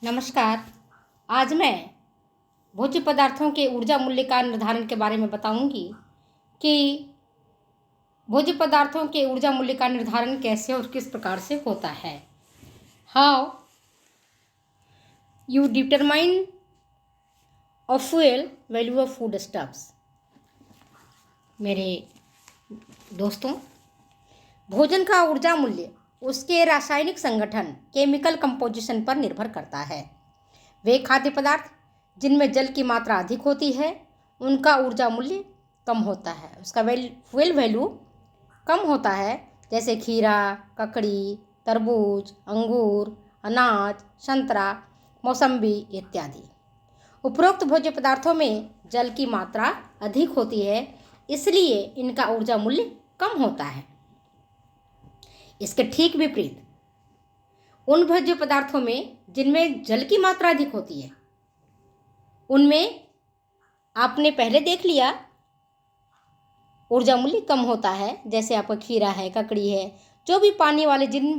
नमस्कार। आज मैं भोज्य पदार्थों के ऊर्जा मूल्य का निर्धारण के बारे में बताऊंगी कि भोज्य पदार्थों के ऊर्जा मूल्य का निर्धारण कैसे और किस प्रकार से होता है। How you determine a fuel value of food stuffs. मेरे दोस्तों, भोजन का ऊर्जा मूल्य उसके रासायनिक संगठन केमिकल कंपोजिशन पर निर्भर करता है। वे खाद्य पदार्थ जिनमें जल की मात्रा अधिक होती है उनका ऊर्जा मूल्य कम होता है, उसका फ्यूल वैल्यू कम होता है, जैसे खीरा, ककड़ी, तरबूज, अंगूर, अनाज, संतरा, मौसम्बी इत्यादि। उपरोक्त भोज्य पदार्थों में जल की मात्रा अधिक होती है, इसलिए इनका ऊर्जा मूल्य कम होता है। इसके ठीक विपरीत उन भोज्य पदार्थों में जिनमें जल की मात्रा अधिक होती है उनमें आपने पहले देख लिया ऊर्जा मूल्य कम होता है, जैसे आपका खीरा है, ककड़ी है, जो भी पानी वाले जिन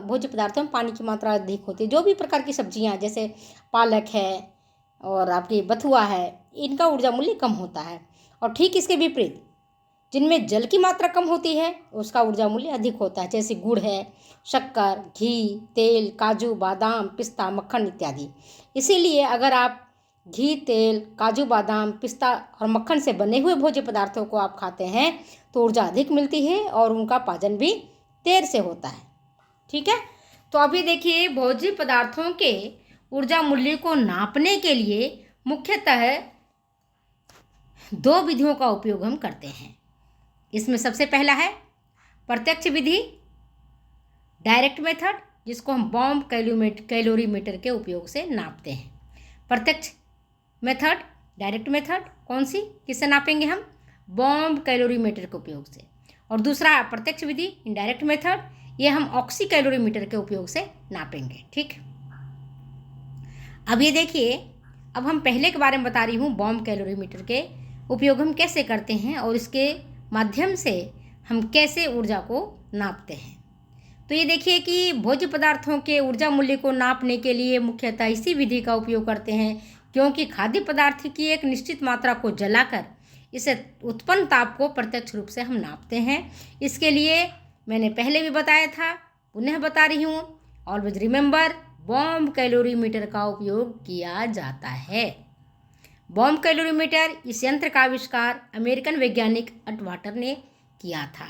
भोज्य पदार्थों में पानी की मात्रा अधिक होती है, जो भी प्रकार की सब्जियां जैसे पालक है और आपकी बथुआ है, इनका ऊर्जा मूल्य कम होता है। और ठीक इसके विपरीत जिनमें जल की मात्रा कम होती है उसका ऊर्जा मूल्य अधिक होता है, जैसे गुड़ है, शक्कर, घी, तेल, काजू, बादाम, पिस्ता, मक्खन इत्यादि। इसीलिए अगर आप घी, तेल, काजू, बादाम, पिस्ता और मक्खन से बने हुए भोज्य पदार्थों को आप खाते हैं तो ऊर्जा अधिक मिलती है और उनका पाचन भी देर से होता है। ठीक है, तो अभी देखिए, भोज्य पदार्थों के ऊर्जा मूल्य को नापने के लिए मुख्यतः दो विधियों का उपयोग हम करते हैं। इसमें सबसे पहला है प्रत्यक्ष विधि, डायरेक्ट मेथड, जिसको हम बॉम्ब कैलोरीमीटर के उपयोग से नापते हैं। प्रत्यक्ष मेथड, डायरेक्ट मेथड कौन सी, किससे नापेंगे हम? बॉम्ब कैलोरीमीटर के उपयोग से। और दूसरा प्रत्यक्ष विधि, इनडायरेक्ट मेथड, ये हम ऑक्सी कैलोरीमीटर के उपयोग से नापेंगे। ठीक, अब ये देखिए, अब हम पहले के बारे में बता रही हूँ, बॉम्ब कैलोरीमीटर के उपयोग हम कैसे करते हैं और इसके माध्यम से हम कैसे ऊर्जा को नापते हैं। तो ये देखिए कि भोज्य पदार्थों के ऊर्जा मूल्य को नापने के लिए मुख्यतः इसी विधि का उपयोग करते हैं, क्योंकि खाद्य पदार्थ की एक निश्चित मात्रा को जलाकर इसे उत्पन्न ताप को प्रत्यक्ष रूप से हम नापते हैं। इसके लिए मैंने पहले भी बताया था, पुनः बता रही हूँ, ऑलवेज रिमेंबर, बॉम्ब कैलोरीमीटर का उपयोग किया जाता है। बॉम्ब कैलोरीमीटर, इस यंत्र का आविष्कार अमेरिकन वैज्ञानिक अटवाटर ने किया था।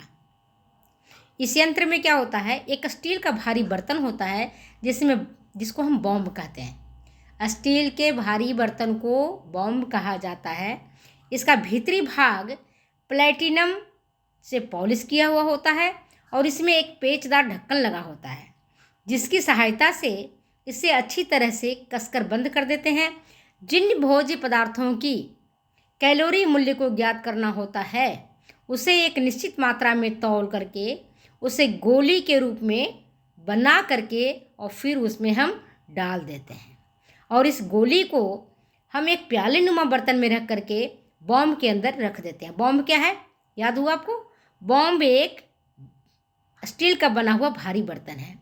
इस यंत्र में क्या होता है, एक स्टील का भारी बर्तन होता है जिसको हम बॉम्ब कहते हैं। स्टील के भारी बर्तन को बॉम्ब कहा जाता है। इसका भीतरी भाग प्लेटिनम से पॉलिश किया हुआ होता है और इसमें एक पेचदार ढक्कन लगा होता है, जिसकी सहायता से इसे अच्छी तरह से कसकर बंद कर देते हैं। जिन भोज्य पदार्थों की कैलोरी मूल्य को ज्ञात करना होता है उसे एक निश्चित मात्रा में तौल करके उसे गोली के रूप में बना करके और फिर उसमें हम डाल देते हैं और इस गोली को हम एक प्याले नुमा बर्तन में रख करके बॉम्ब के अंदर रख देते हैं। बॉम्ब क्या है, याद हुआ आपको? बॉम्ब एक स्टील का बना हुआ भारी बर्तन है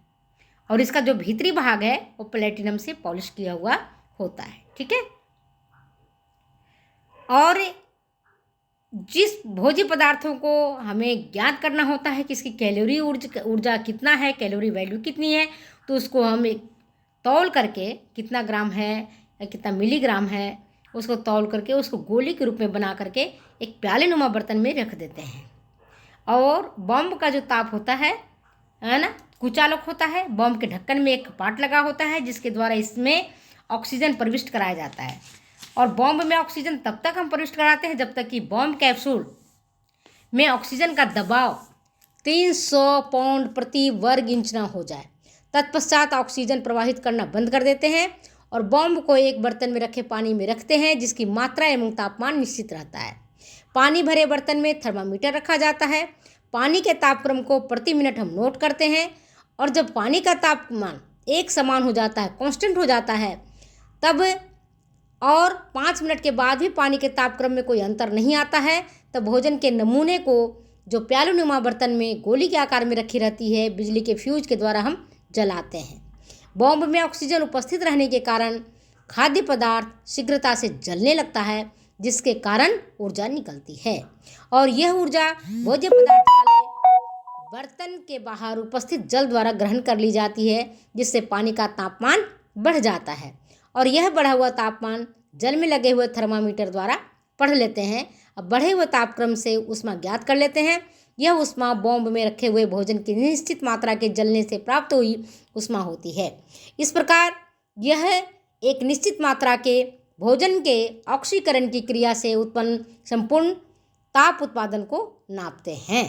और इसका जो भीतरी भाग है वो प्लेटिनम से पॉलिश किया हुआ होता है। ठीक है, और जिस भोज्य पदार्थों को हमें ज्ञात करना होता है कि इसकी कैलोरी ऊर्जा कितना है, कैलोरी वैल्यू कितनी है, तो उसको हम एक तौल करके कितना ग्राम है या कितना मिलीग्राम है, उसको तौल करके उसको गोली के रूप में बना करके एक प्याले नुमा बर्तन में रख देते हैं। और बॉम्ब का जो ताप होता है ना, कुचालक होता है। बॉम्ब के ढक्कन में एक पार्ट लगा होता है जिसके द्वारा इसमें ऑक्सीजन प्रविष्ट कराया जाता है और बॉम्ब में ऑक्सीजन तब तक हम प्रविष्ट कराते हैं जब तक कि बॉम्ब कैप्सूल में ऑक्सीजन का दबाव 300 पाउंड प्रति वर्ग इंच ना हो जाए। तत्पश्चात ऑक्सीजन प्रवाहित करना बंद कर देते हैं और बॉम्ब को एक बर्तन में रखे पानी में रखते हैं जिसकी मात्रा एवं तापमान निश्चित रहता है। पानी भरे बर्तन में थर्मामीटर रखा जाता है। पानी के तापक्रम को प्रति मिनट हम नोट करते हैं और जब पानी का तापमान एक समान हो जाता है, कांस्टेंट हो जाता है, तब और 5 मिनट के बाद भी पानी के तापक्रम में कोई अंतर नहीं आता है, तब भोजन के नमूने को जो प्यालुनुमा बर्तन में गोली के आकार में रखी रहती है बिजली के फ्यूज के द्वारा हम जलाते हैं। बॉम्ब में ऑक्सीजन उपस्थित रहने के कारण खाद्य पदार्थ शीघ्रता से जलने लगता है, जिसके कारण ऊर्जा निकलती है। और यह ऊर्जा भोज्य पदार्थ वाले बर्तन के बाहर उपस्थित जल द्वारा ग्रहण कर ली जाती है, जिससे पानी का तापमान बढ़ जाता है। और यह बढ़ा हुआ तापमान जल में लगे हुए थर्मामीटर द्वारा पढ़ लेते हैं। अब बढ़े हुए तापक्रम से ऊष्मा ज्ञात कर लेते हैं। यह ऊष्मा बॉम्ब में रखे हुए भोजन की निश्चित मात्रा के जलने से प्राप्त हुई ऊष्मा होती है। इस प्रकार यह एक निश्चित मात्रा के भोजन के ऑक्सीकरण की क्रिया से उत्पन्न संपूर्ण ताप उत्पादन को नापते हैं।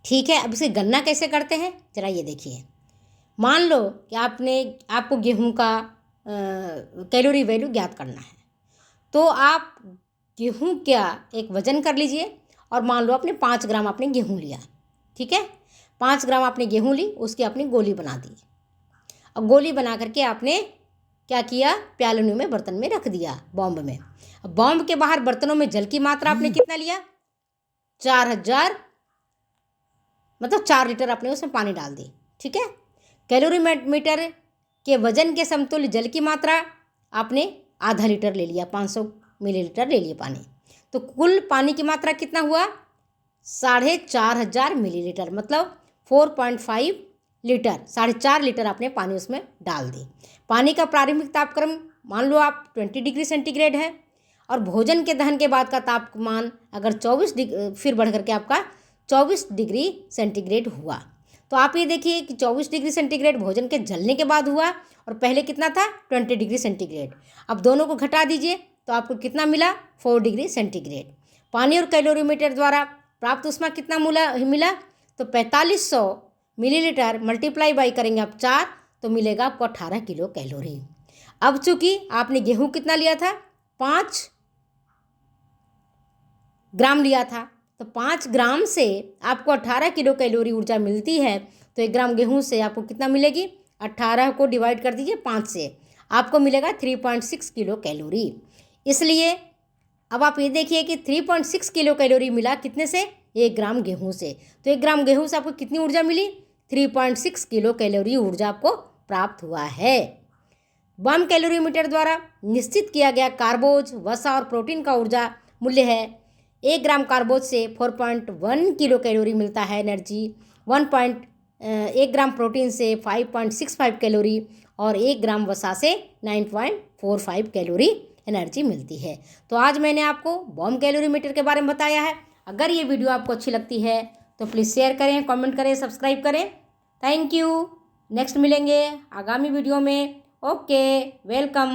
ठीक है, अब इसे गणना कैसे करते हैं जरा ये देखिए। मान लो कि आपको गेहूं का कैलोरी वैल्यू ज्ञात करना है, तो आप गेहूं का एक वजन कर लीजिए और मान लो आपने 5 ग्राम आपने गेहूं लिया। ठीक है, 5 ग्राम आपने गेहूं ली, उसकी आपने गोली बना दी। अब गोली बना करके आपने क्या किया, प्यालनों में बर्तन में रख दिया बॉम्ब में। अब बॉम्ब के बाहर बर्तनों में जल की मात्रा आपने कितना लिया, 4000 मतलब 4 लीटर आपने उसमें पानी डाल दी। ठीक है, कैलोरी मीटर के वजन के समतुल्य जल की मात्रा आपने आधा लीटर ले लिया, 500 मिलीलीटर ले लिए पानी। तो कुल पानी की मात्रा कितना हुआ, 4500 मिलीलीटर, मतलब 4.5 लीटर, 4.5 लीटर आपने पानी उसमें डाल दी। पानी का प्रारंभिक तापक्रम मान लो आप 20 डिग्री सेंटीग्रेड है, और भोजन के दहन के बाद का तापमान अगर 24 डिग्री फिर बढ़ करके आपका 24 डिग्री सेंटीग्रेड हुआ। तो आप ये देखिए कि 24 डिग्री सेंटीग्रेड भोजन के जलने के बाद हुआ, और पहले कितना था, 20 डिग्री सेंटीग्रेड। अब दोनों को घटा दीजिए तो आपको कितना मिला, 4 डिग्री सेंटीग्रेड। पानी और कैलोरीमीटर द्वारा प्राप्त ऊष्मा कितना मिला, तो 4500 मिलीलीटर मल्टीप्लाई बाई करेंगे आप 4, तो मिलेगा आपको 18 किलो कैलोरी। अब चूंकि आपने गेहूं कितना लिया था, 5 ग्राम लिया था, तो 5 ग्राम से आपको 18 किलो कैलोरी ऊर्जा मिलती है। तो 1 ग्राम गेहूं से आपको कितना मिलेगी, 18 को डिवाइड कर दीजिए 5 से, आपको मिलेगा 3.6 किलो कैलोरी। इसलिए अब आप ये देखिए कि 3.6 किलो कैलोरी मिला कितने से, 1 ग्राम गेहूं से। तो 1 ग्राम गेहूं से आपको कितनी ऊर्जा मिली, 3.6 किलो कैलोरी ऊर्जा आपको प्राप्त हुआ है। बॉम्ब कैलोरीमीटर द्वारा निश्चित किया गया कार्बोज, वसा और प्रोटीन का ऊर्जा मूल्य है। 1 ग्राम कार्बोज से 4.1 किलो कैलोरी मिलता है एनर्जी, 1 ग्राम प्रोटीन से 5.65 कैलोरी, और 1 ग्राम वसा से 9.45 कैलोरी एनर्जी मिलती है। तो आज मैंने आपको बॉम्ब कैलोरीमीटर के बारे में बताया है। अगर ये वीडियो आपको अच्छी लगती है तो प्लीज़ शेयर करें, कमेंट करें, सब्सक्राइब करें। Thank you. नेक्स्ट मिलेंगे आगामी वीडियो में। Okay, welcome.